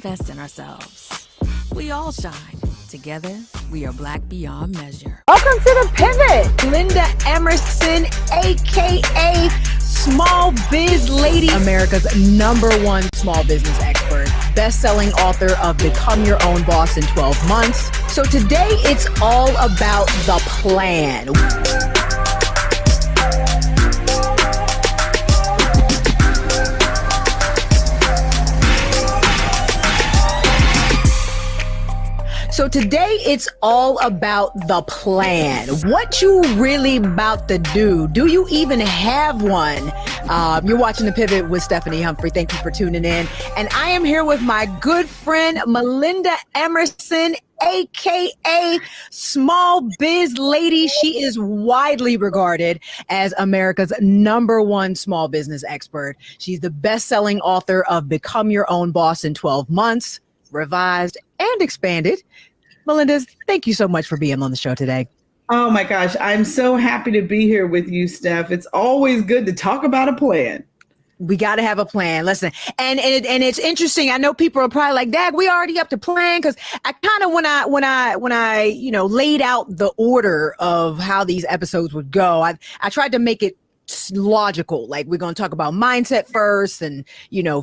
invest in ourselves. We all shine. Together, we are Black beyond measure. Welcome to The Pivot. Linda Emerson, a.k.a. Small Biz Lady, America's #1 small business expert, best-selling author of Become Your Own Boss in 12 Months. So today, it's all about the plan. So today it's all about the plan. What you really about to do? Do you even have one? You're watching The Pivot with Stephanie Humphrey. Thank you for tuning in. And I am here with my good friend, Melinda Emerson, a.k.a. Small Biz Lady. She is widely regarded as America's #1 small business expert. She's the best-selling author of Become Your Own Boss in 12 Months, revised and expanded. Melinda, thank you so much for being on the show today. Oh my gosh, I'm so happy to be here with you, Steph. It's always good to talk about a plan. We got to have a plan. Listen, and it's interesting. I know people are probably like, "Dag, we already up to plan." Because I kind of when I laid out the order of how these episodes would go, I tried to make it logical. Like, we're going to talk about mindset first, and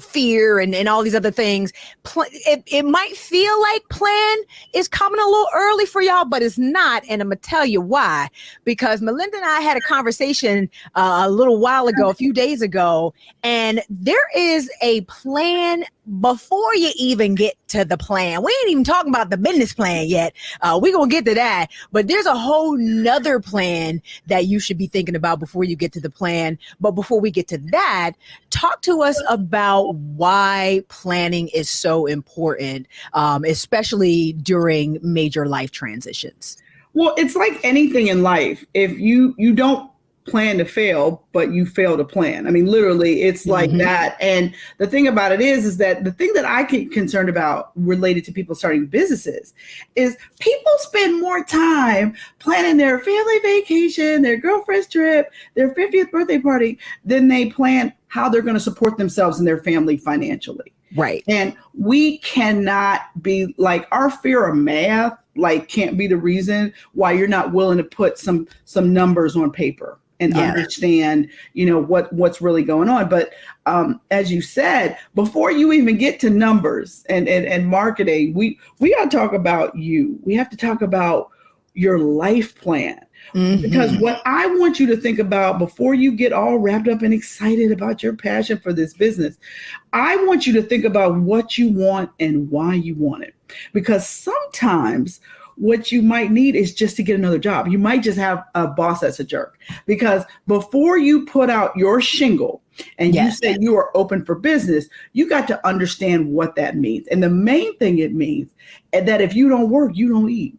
fear, and all these other things. It might feel like plan is coming a little early for y'all, but it's not, and I'm gonna tell you why. Because Melinda and I had a conversation a little while ago, a few days ago, and there is a plan before you even get to the plan. We ain't even talking about the business plan yet. We're gonna get to that, but there's a whole nother plan that you should be thinking about before you get to the plan. But before we get to that, talk to us about why planning is so important, especially during major life transitions. Well, it's like anything in life. If you don't plan to fail, but you fail to plan. I mean, literally, it's like that. And the thing about it is that the thing that I get concerned about related to people starting businesses is people spend more time planning their family vacation, their girlfriend's trip, their 50th birthday party, than they plan how they're going to support themselves and their family financially. Right. And we cannot be like, our fear of math, can't be the reason why you're not willing to put some numbers on paper and understand, what's really going on. But as you said, before you even get to numbers and marketing, we got to talk about you. We have to talk about your life plan. Because what I want you to think about before you get all wrapped up and excited about your passion for this business, I want you to think about what you want and why you want it. Because sometimes what you might need is just to get another job. You might just have a boss that's a jerk. Because before you put out your shingle and you say you are open for business, you got to understand what that means. And the main thing it means is that if you don't work, you don't eat.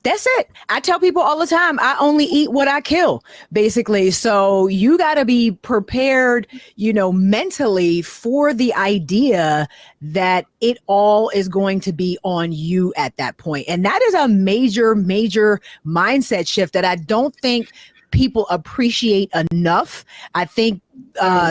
That's it. I tell people all the time, I only eat what I kill, basically. So you got to be prepared, mentally for the idea that it all is going to be on you at that point. And that is a major, major mindset shift that I don't think people appreciate enough. I think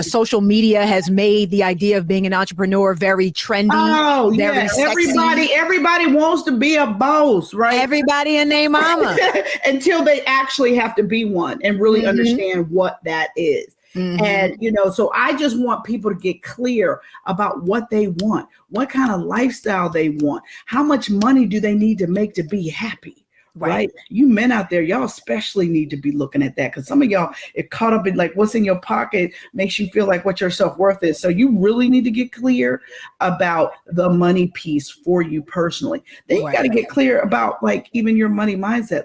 social media has made the idea of being an entrepreneur very trendy, very sexy. Everybody wants to be a boss, right? Everybody and their mama. Until they actually have to be one and really understand what that is. And, so I just want people to get clear about what they want, what kind of lifestyle they want, how much money do they need to make to be happy. Right. You men out there, y'all especially need to be looking at that, because some of y'all are caught up in what's in your pocket makes you feel like what your self-worth is. So you really need to get clear about the money piece for you personally. Then you got to get clear about even your money mindset.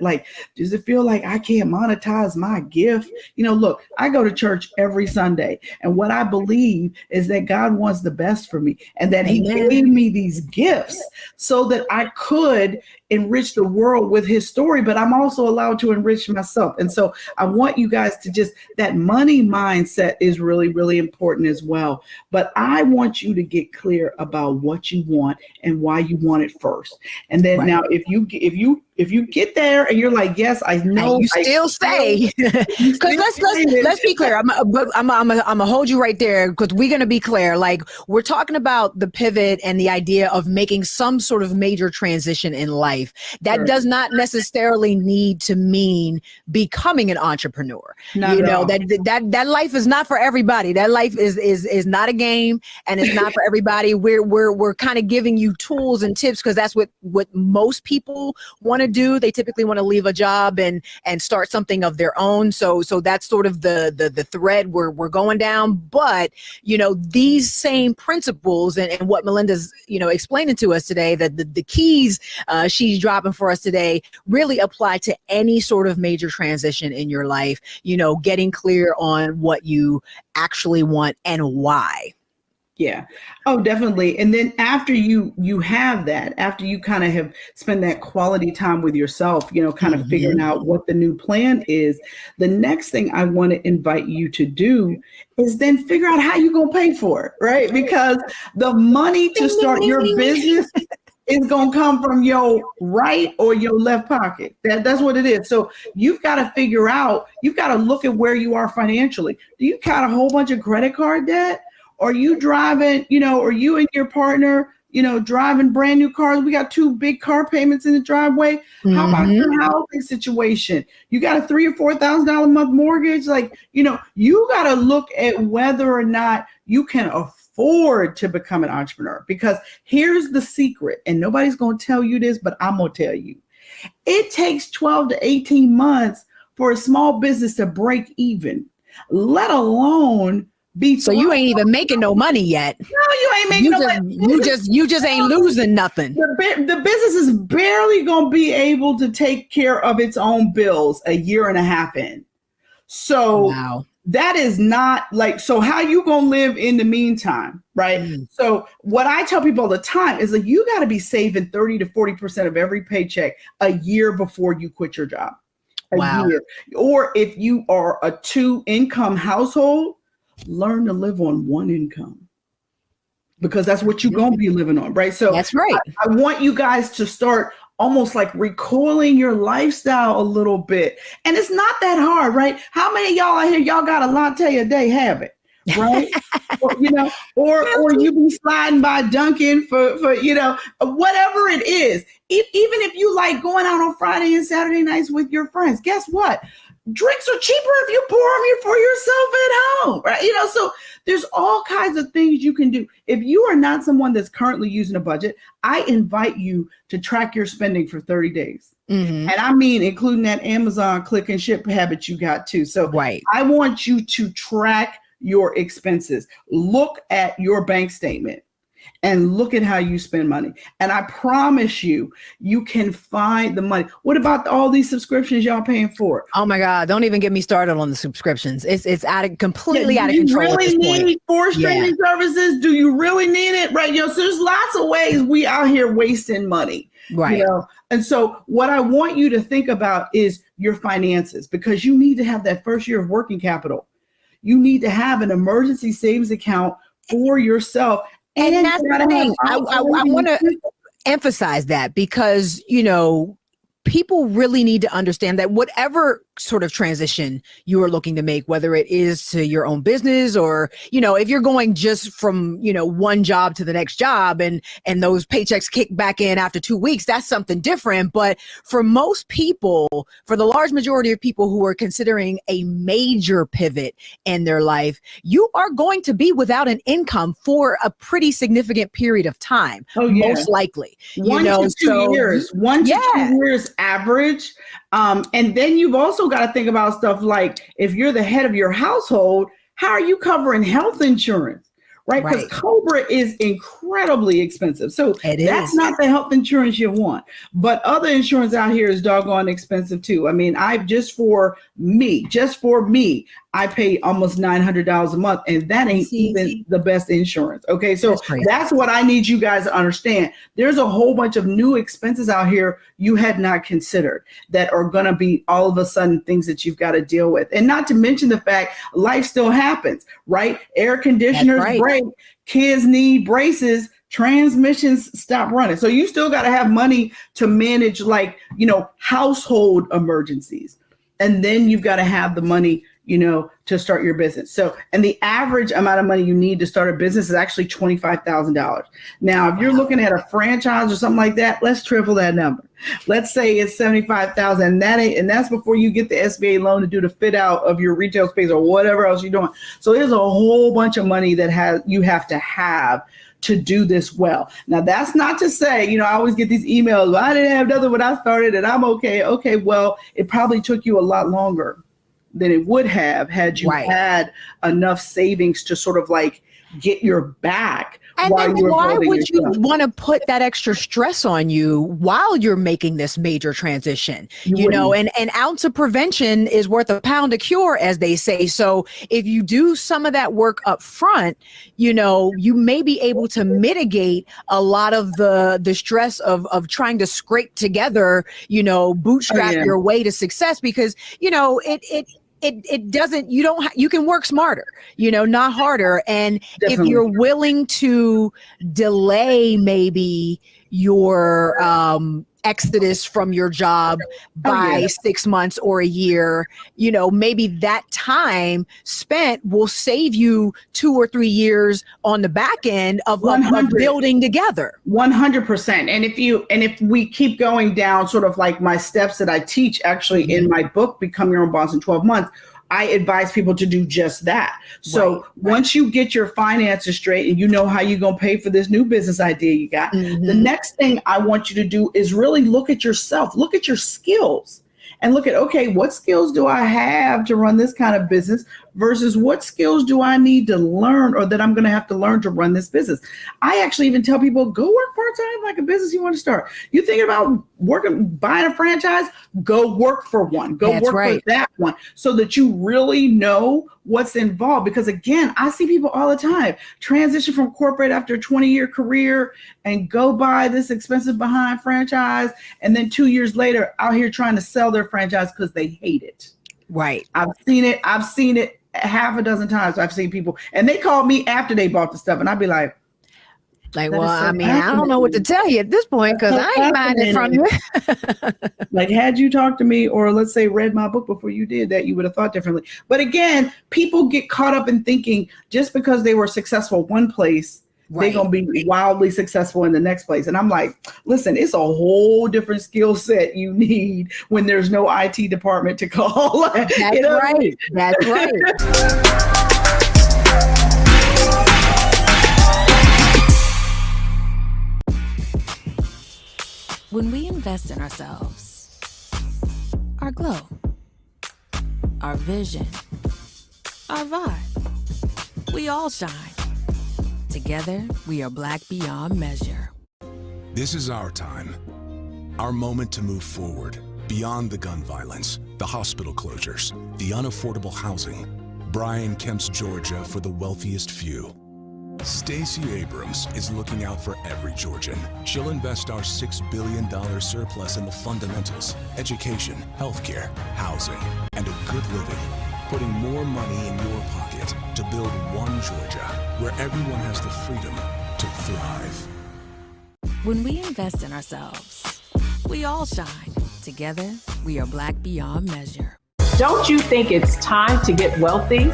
Does it feel like I can't monetize my gift? Look, I go to church every Sunday, and what I believe is that God wants the best for me, and that He gave me these gifts so that I could enrich the world with His story, but I'm also allowed to enrich myself. And so I want you guys to that money mindset is really, really important as well. But I want you to get clear about what you want and why you want it first. And then now if you if you get there and you're like, yes, I know. And you still say, because let's be clear. I'm gonna hold you right there, because we're gonna be clear. Like, we're talking about the pivot and the idea of making some sort of major transition in life. That does not necessarily need to mean becoming an entrepreneur. That life is not for everybody. That life is not a game, and it's not for everybody. We're kind of giving you tools and tips, because that's what most people want to do. They typically want to leave a job and start something of their own. So that's sort of the thread we're going down. But, these same principles and what Melinda's, explaining to us today, that the keys she's dropping for us today really apply to any sort of major transition in your life, getting clear on what you actually want and why. Yeah. Oh, definitely. And then after you have that, after you kind of have spent that quality time with yourself, kind of figuring out what the new plan is, the next thing I want to invite you to do is then figure out how you're going to pay for it, right? Because the money to start your business is going to come from your right or your left pocket. That's what it is. So you've got to figure out, you've got to look at where you are financially. Do you got a whole bunch of credit card debt? Are you driving, or you and your partner, driving brand new cars? We got 2 big car payments in the driveway. How about your housing situation? You got a $3,000 or $4,000 a month mortgage. Like, you got to look at whether or not you can afford to become an entrepreneur, because here's the secret, and nobody's going to tell you this, but I'm going to tell you. It takes 12 to 18 months for a small business to break even, let alone so you ain't even making no money yet. No, you ain't making no money. You just ain't losing nothing. The business is barely going to be able to take care of its own bills a year and a half in. So that is not like, so how you going to live in the meantime, right? So what I tell people all the time is, like, you got to be saving 30 to 40% of every paycheck a year before you quit your job. A year. Or if you are a 2-income household, learn to live on 1 income, because that's what you're going to be living on, right? So that's right. I want you guys to start almost like recoiling your lifestyle a little bit. And it's not that hard, right? How many of y'all out here, y'all got a latte a day habit, right? or you be sliding by Dunkin' for whatever it is. Even if you like going out on Friday and Saturday nights with your friends, guess what? Drinks are cheaper if you pour them for yourself at home, right? So there's all kinds of things you can do. If you are not someone that's currently using a budget, I invite you to track your spending for 30 days. And I mean, including that Amazon click and ship habit you got too. So I want you to track your expenses. Look at your bank statement and look at how you spend money. And I promise you, you can find the money. What about all these subscriptions y'all paying for? Oh my God, don't even get me started on the subscriptions. It's completely out of control at this point. Do you really need 4 streaming services? Do you really need it? Right. So there's lots of ways we out here wasting money. Right. And so what I want you to think about is your finances, because you need to have that first year of working capital. You need to have an emergency savings account for yourself. And that's the thing. I want to emphasize that, because, people really need to understand that whatever sort of transition you are looking to make, whether it is to your own business or, if you're going just from, one job to the next job and those paychecks kick back in after 2 weeks, that's something different. But for most people, for the large majority of people who are considering a major pivot in their life, you are going to be without an income for a pretty significant period of time, most likely. 1 to 2 years. 1 to 2 years average. And then you've also got to think about stuff like, if you're the head of your household, how are you covering health insurance? Right? Because Cobra is incredibly expensive. So that's not the health insurance you want. But other insurance out here is doggone expensive too. I mean, just for me, I pay almost $900 a month, and that ain't even the best insurance. Okay, so that's what I need you guys to understand. There's a whole bunch of new expenses out here you had not considered that are going to be all of a sudden things that you've got to deal with. And not to mention the fact life still happens, right? Air conditioners break, kids need braces, transmissions stop running. So you still got to have money to manage, like, household emergencies. And then you've got to have the money, to start your business. So, and the average amount of money you need to start a business is actually $25,000. Now, if you're looking at a franchise or something like that, let's triple that number. Let's say it's 75,000, and that's before you get the SBA loan to do the fit out of your retail space or whatever else you're doing. So there's a whole bunch of money that you have to do this well. Now, that's not to say, I always get these emails, well, I didn't have nothing when I started and I'm okay. Okay, well, it probably took you a lot longer than it would have had you had enough savings to sort of like get your back. And then why would you want to put that extra stress on you while you're making this major transition? And an ounce of prevention is worth a pound of cure, as they say. So if you do some of that work up front, you may be able to mitigate a lot of the stress of trying to scrape together, bootstrap your way to success, because, it doesn't, you can work smarter, not harder. And if you're willing to delay maybe your exodus from your job by 6 months or a year, maybe that time spent will save you 2 or 3 years on the back end of building together. 100%. And if we keep going down sort of like my steps that I teach actually in my book, Become Your Own Boss in 12 Months, I advise people to do just that. So once you get your finances straight and you know how you're going to pay for this new business idea you got, the next thing I want you to do is really look at yourself, look at your skills, and look at, okay, what skills do I have to run this kind of business versus what skills do I need to learn or that I'm going to have to learn to run this business? I actually even tell people, go work part-time like a business you want to start. You thinking about buying a franchise? Go work for one. Go work for that one so that you really know what's involved. Because again, I see people all the time transition from corporate after a 20-year career and go buy this expensive behind franchise. And then 2 years later out here trying to sell their franchise because they hate it. Right. I've seen it half a dozen times. I've seen people, and they called me after they bought the stuff, and I'd be like, well, I mean, I don't know what to tell you at this point because I ain't buying it from you. Like, had you talked to me or let's say read my book before you did that, you would have thought differently. But again, people get caught up in thinking just because they were successful one place, they're going to be wildly successful in the next place. And I'm like, listen, it's a whole different skill set you need when there's no IT department to call. That's right. That's right. When we invest in ourselves, our glow, our vision, our vibe, we all shine. Together, we are Black beyond measure. This is our time, our moment to move forward, beyond the gun violence, the hospital closures, the unaffordable housing. Brian Kemp's Georgia for the wealthiest few. Stacey Abrams is looking out for every Georgian. She'll invest our $6 billion surplus in the fundamentals, education, healthcare, housing, and a good living, putting more money in your pocket to build one Georgia where everyone has the freedom to thrive. When we invest in ourselves, we all shine. Together, we are Black beyond measure. Don't you think it's time to get wealthy?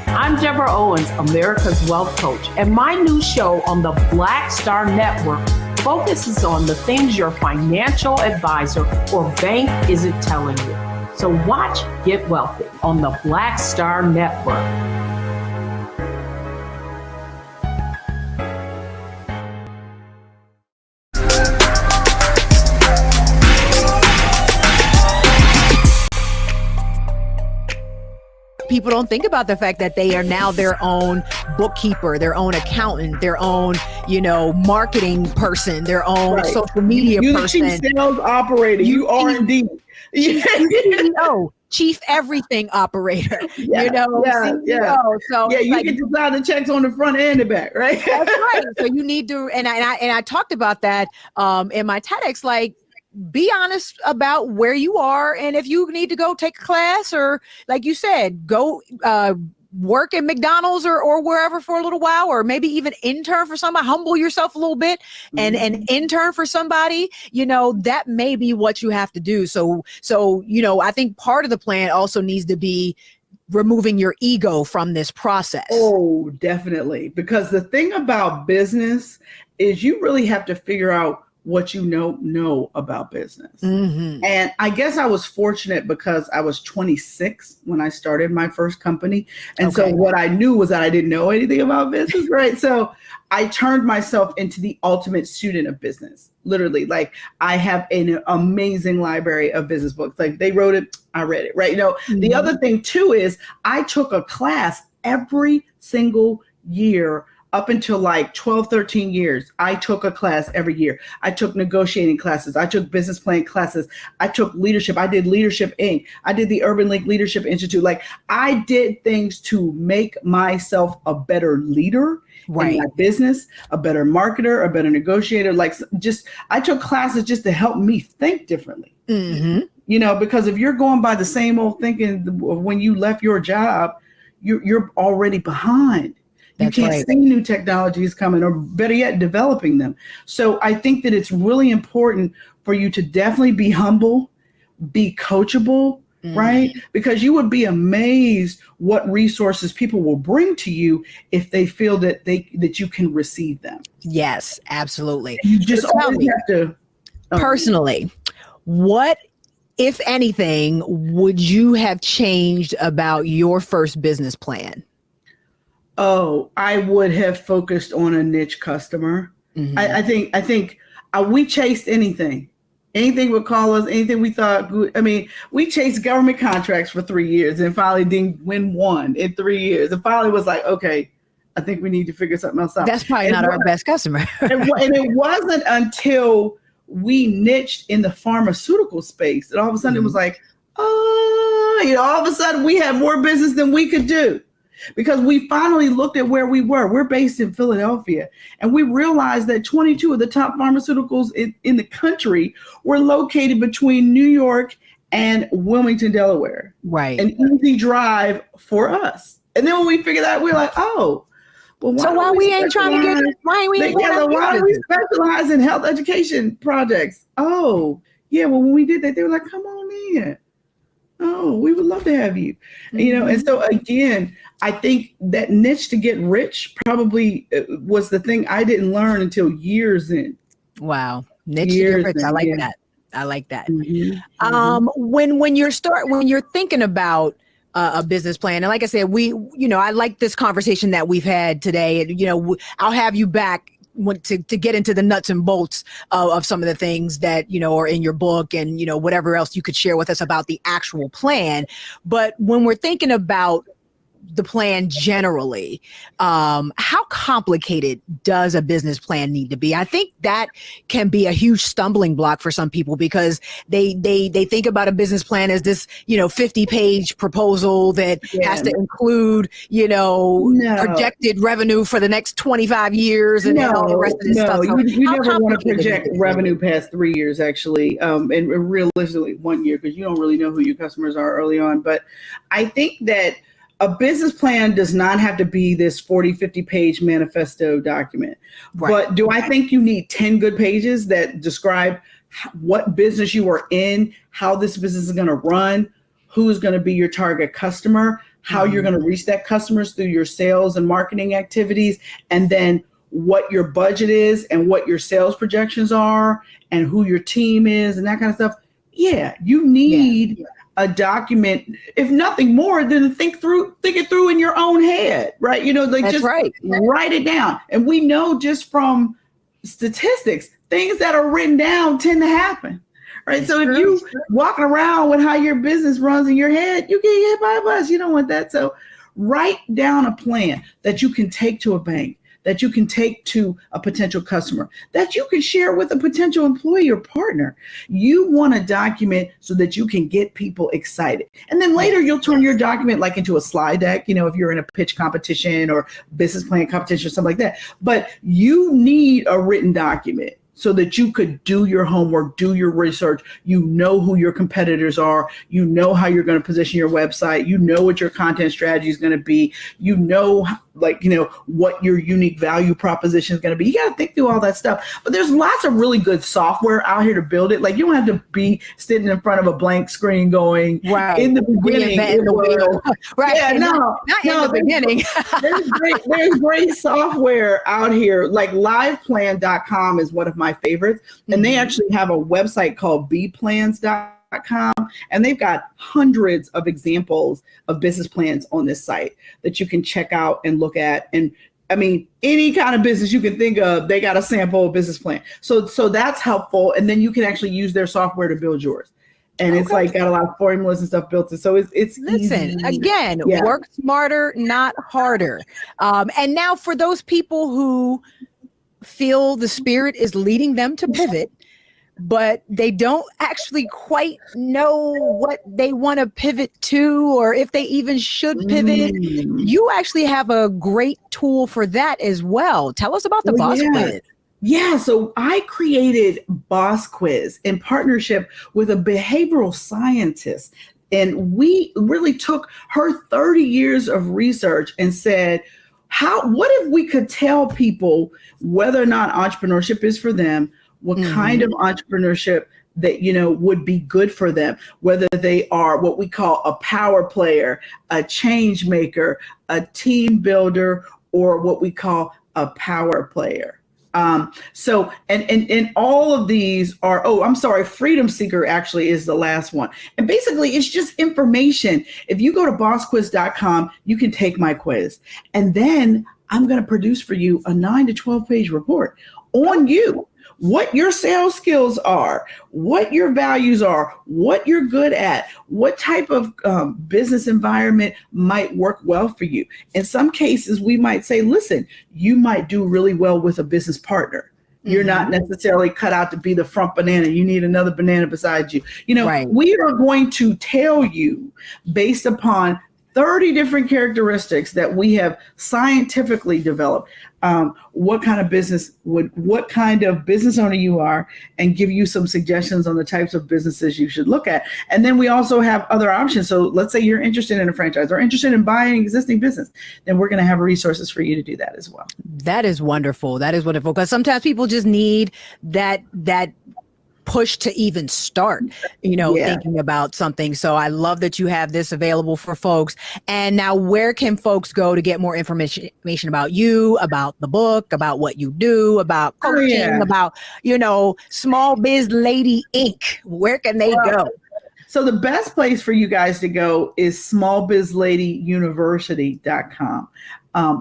I'm Deborah Owens, America's Wealth Coach, and my new show on the Black Star Network focuses on the things your financial advisor or bank isn't telling you. So watch Get Wealthy on the Black Star Network. People don't think about the fact that they are now their own bookkeeper, their own accountant, their own, marketing person, their own social media person. Chief sales operator, you R&D. Chief everything operator, CEO. So you can design the checks on the front and the back, right? That's right. So you need to, and I talked about that in my TEDx, be honest about where you are, and if you need to go take a class or, like you said, go work at McDonald's or wherever for a little while, or maybe even intern for somebody, humble yourself a little bit and intern for somebody, that may be what you have to do. So, I think part of the plan also needs to be removing your ego from this process. Oh, definitely. Because the thing about business is you really have to figure out what you know about business. Mm-hmm. And I guess I was fortunate because I was 26 when I started my first company. And so what I knew was that I didn't know anything about business, right? So I turned myself into the ultimate student of business. Literally, like I have an amazing library of business books. Like they wrote it, I read it, right? The other thing too is I took a class every single year up until like 12, 13 years. I took a class every year. I took negotiating classes. I took business plan classes. I took leadership. I did Leadership Inc. I did the Urban Link Leadership Institute. Like I did things to make myself a better leader in my business, a better marketer, a better negotiator. Like I took classes just to help me think differently. Mm-hmm. Because if you're going by the same old thinking when you left your job, you're already behind. You can't see new technologies coming, or better yet, developing them. So I think that it's really important for you to definitely be humble, be coachable, right? Because you would be amazed what resources people will bring to you if they feel that you can receive them. Yes, absolutely. You just always have to. Personally, what, if anything, would you have changed about your first business plan? Oh, I would have focused on a niche customer. Mm-hmm. I think we chased anything would call us, anything we thought good. I mean, we chased government contracts for 3 years and finally didn't win one in 3 years. And finally was like, okay, I think we need to figure something else out. That's probably not our best customer. and it wasn't until we niched in the pharmaceutical space that all of a sudden it was like, all of a sudden we had more business than we could do. Because we finally looked at where we were. We're based in Philadelphia. And we realized that 22 of the top pharmaceuticals in the country were located between New York and Wilmington, Delaware. Right. An easy drive for us. And then when we figured that, we were like, oh, well, why do we specialize in health education projects? Oh, yeah. Well, when we did that, they were like, come on in. Oh, we would love to have you. Mm-hmm. And so again, I think that niche to get rich probably was the thing I didn't learn until years in. Wow. Niche to get rich. I like that. I like that. Mm-hmm. When you're thinking about a business plan, and like I said, I like this conversation that we've had today, and, I'll have you back to get into the nuts and bolts of some of the things that, are in your book and, whatever else you could share with us about the actual plan. But when we're thinking about the plan generally, how complicated does a business plan need to be? I think that can be a huge stumbling block for some people because they think about a business plan as this, 50-page proposal that has to include, projected revenue for the next 25 years and all the rest of this stuff. So you never want to project revenue past 3 years, actually, and realistically 1 year, because you don't really know who your customers are early on. But I think that a business plan does not have to be this 40, 50-page manifesto document. Right. But do I think you need 10 good pages that describe what business you are in, how this business is going to run, who's going to be your target customer, how you're going to reach that customers through your sales and marketing activities, and then what your budget is and what your sales projections are and who your team is and that kind of stuff? Yeah, you need a document, if nothing more than think it through in your own head, right? Write it down. And we know just from statistics, things that are written down tend to happen, right? So if you walking around with how your business runs in your head, you get hit by a bus. You don't want that. So write down a plan that you can take to a bank, that you can take to a potential customer, that you can share with a potential employee or partner. You want a document so that you can get people excited. And then later you'll turn your document like into a slide deck, if you're in a pitch competition or business plan competition or something like that. But you need a written document so that you could do your homework, do your research. You know who your competitors are. You know how you're going to position your website. You know what your content strategy is going to be. You know, what your unique value proposition is going to be. You got to think through all that stuff. But there's lots of really good software out here to build it. Like, you don't have to be sitting in front of a blank screen going, right, in the beginning, right? Yeah, not in the beginning. there's great software out here. Like liveplan.com is one of my favorites. And they actually have a website called bplans.com, and they've got hundreds of examples of business plans on this site that you can check out and look at. And I mean, any kind of business you can think of, they got a sample business plan. So that's helpful. And then you can actually use their software to build yours. And it's like got a lot of formulas and stuff built in. So it's listen, easy. Again, work smarter, not harder. And now for those people who feel the spirit is leading them to pivot, but they don't actually quite know what they want to pivot to, or if they even should pivot, you actually have a great tool for that as well. Tell us about the Boss Quiz. Yeah, so I created Boss Quiz in partnership with a behavioral scientist. And we really took her 30 years of research and said, what if we could tell people whether or not entrepreneurship is for them, what kind of entrepreneurship that, would be good for them, whether they are what we call a power player, a change maker, a team builder, or what we call a power player. So all of these are, freedom seeker actually is the last one. And basically it's just information. If you go to bossquiz.com, you can take my quiz, and then I'm going to produce for you a 9 to 12 page report on you, what your sales skills are, what your values are, what you're good at, what type of business environment might work well for you. In some cases, we might say, listen, you might do really well with a business partner. You're not necessarily cut out to be the front banana. You need another banana beside you. Right. We are going to tell you, based upon 30 different characteristics that we have scientifically developed, what kind of business owner you are, and give you some suggestions on the types of businesses you should look at. And then we also have other options. So let's say you're interested in a franchise or interested in buying an existing business, then we're going to have resources for you to do that as well. That is wonderful. Because sometimes people just need that push to even start, thinking about something. So I love that you have this available for folks. And now, where can folks go to get more information about you, about the book, about what you do, about coaching, about, Small Biz Lady Inc.? Where can they go? So the best place for you guys to go is smallbizladyuniversity.com.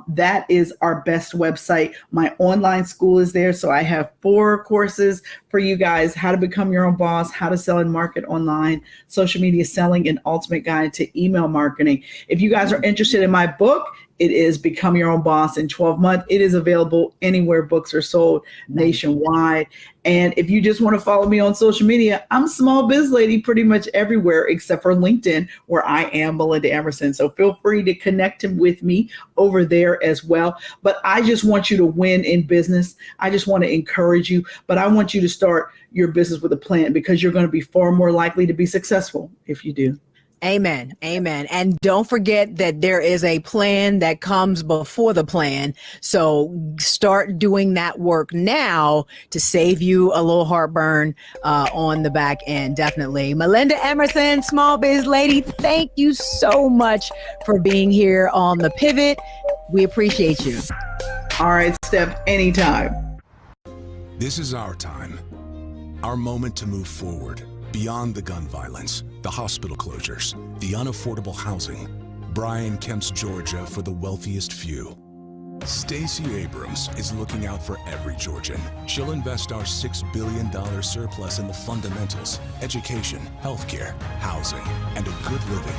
That is our best website. My online school is there. So I have 4 courses for you guys: how to become your own boss, how to sell and market online, social media selling, and ultimate guide to email marketing. If you guys are interested in my book, it is Become Your Own Boss in 12 Months. It is available anywhere books are sold nationwide. And if you just want to follow me on social media, I'm Small Biz Lady pretty much everywhere except for LinkedIn, where I am Melinda Emerson. So feel free to connect with me over there as well. But I just want you to win in business. I just want to encourage you, but I want you to start your business with a plan, because you're going to be far more likely to be successful if you do. Amen. Amen. And don't forget that there is a plan that comes before the plan. So start doing that work now to save you a little heartburn on the back end. Definitely. Melinda Emerson, Small Biz Lady, thank you so much for being here on The Pivot. We appreciate you. All right, Steph, anytime. This is our time, our moment to move forward. Beyond the gun violence, the hospital closures, the unaffordable housing, Brian Kemp's Georgia for the wealthiest few. Stacey Abrams is looking out for every Georgian. She'll invest our $6 billion surplus in the fundamentals: education, healthcare, housing, and a good living.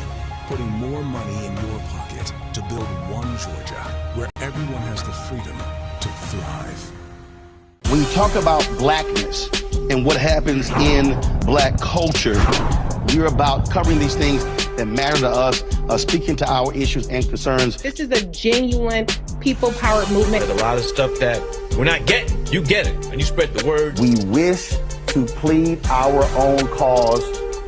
Putting more money in your pocket to build one Georgia where everyone has the freedom to thrive. When you talk about blackness and what happens in black culture, we're about covering these things that matter to us, speaking to our issues and concerns. This is a genuine people-powered movement. A lot of stuff that We're not getting, you get it, and you spread the word. We wish to plead our own cause.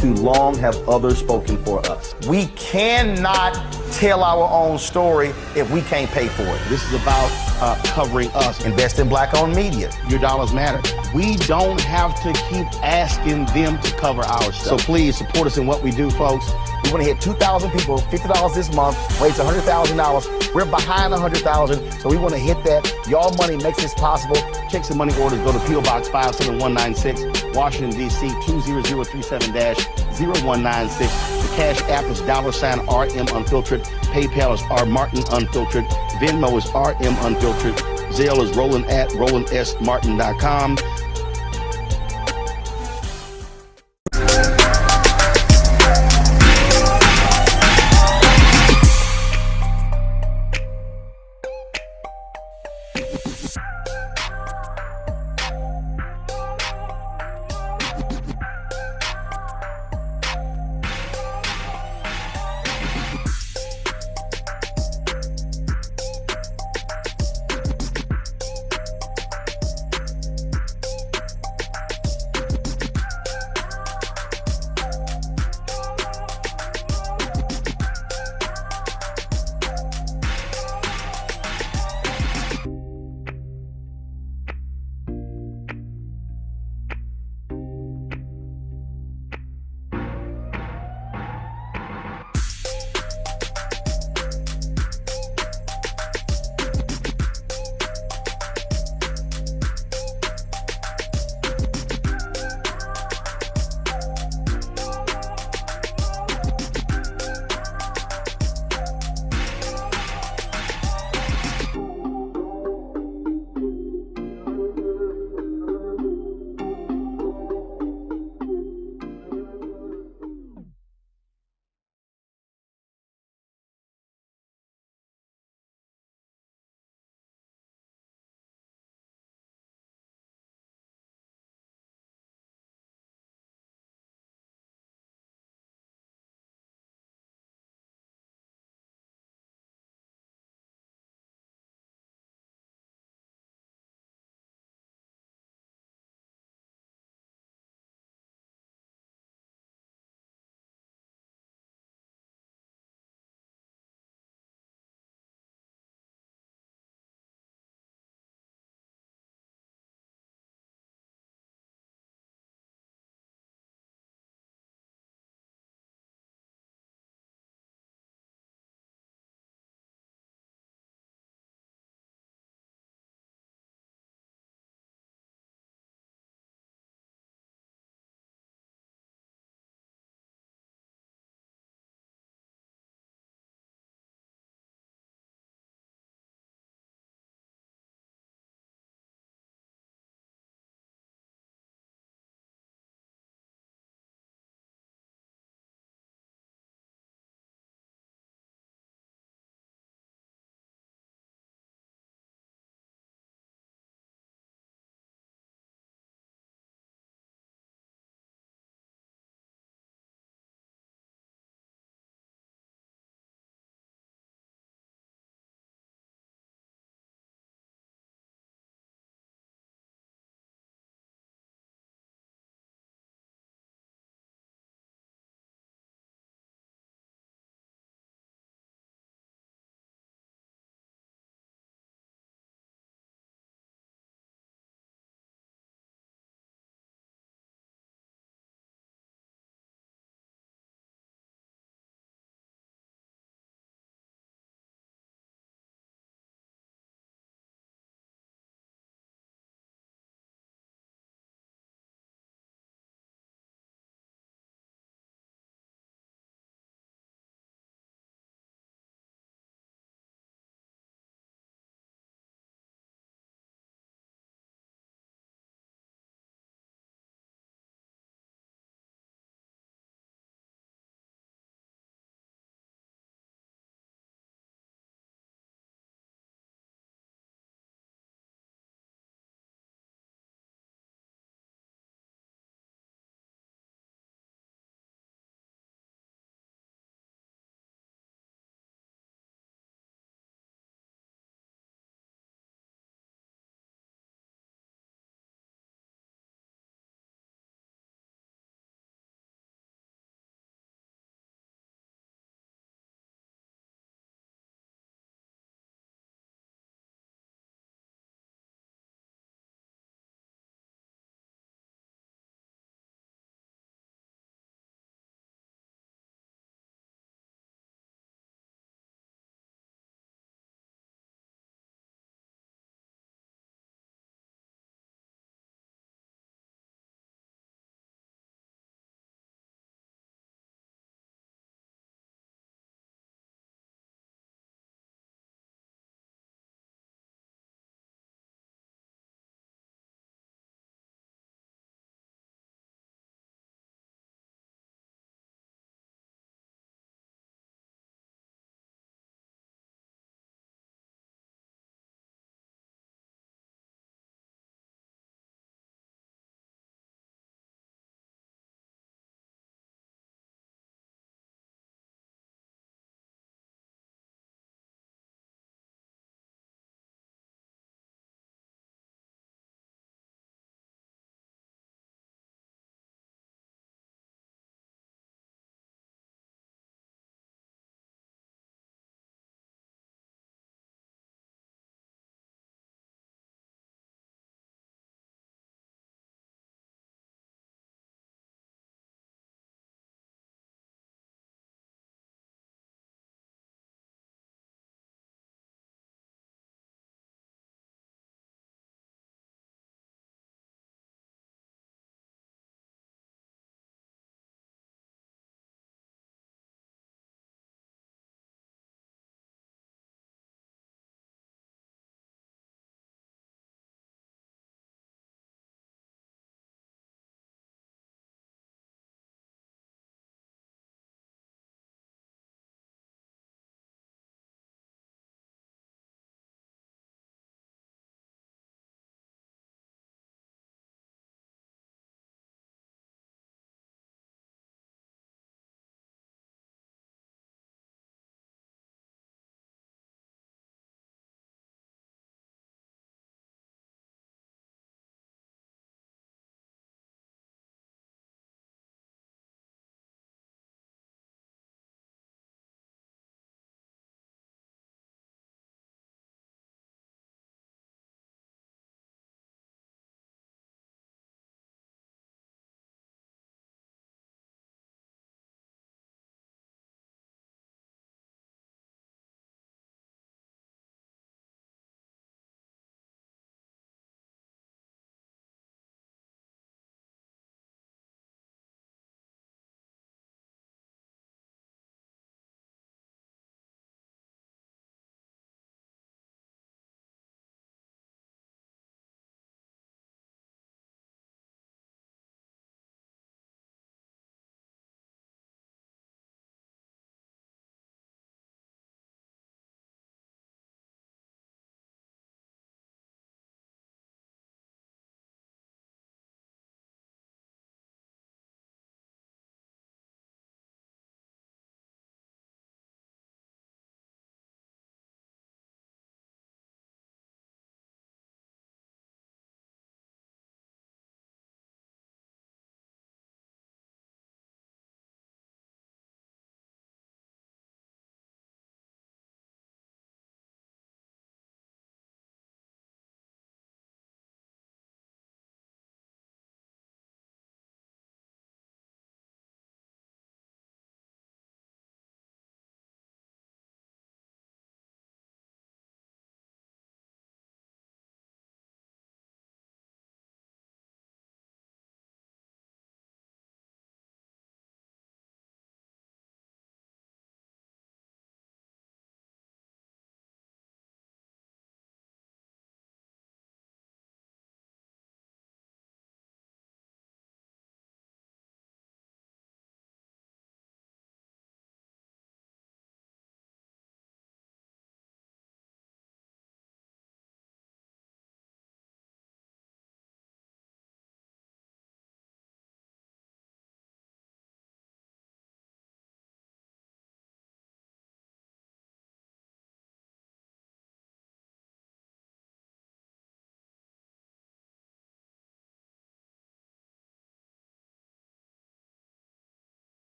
Too long have others spoken for us. We cannot tell our own story if we can't pay for it. This is about covering us. Invest in black-owned media. Your dollars matter. We don't have to keep asking them to cover our stuff. So please support us in what we do, folks. We want to hit 2,000 people, $50 this month, raise $100,000. We're behind 100,000, so we want to hit that. Y'all money makes this possible. Checks and money orders go to P.O. Box 57196, Washington, D.C. 20037-0196. The Cash App is $RM Unfiltered. PayPal is R Martin Unfiltered. Venmo is RM Unfiltered. Zelle is Roland at RolandSMartin.com.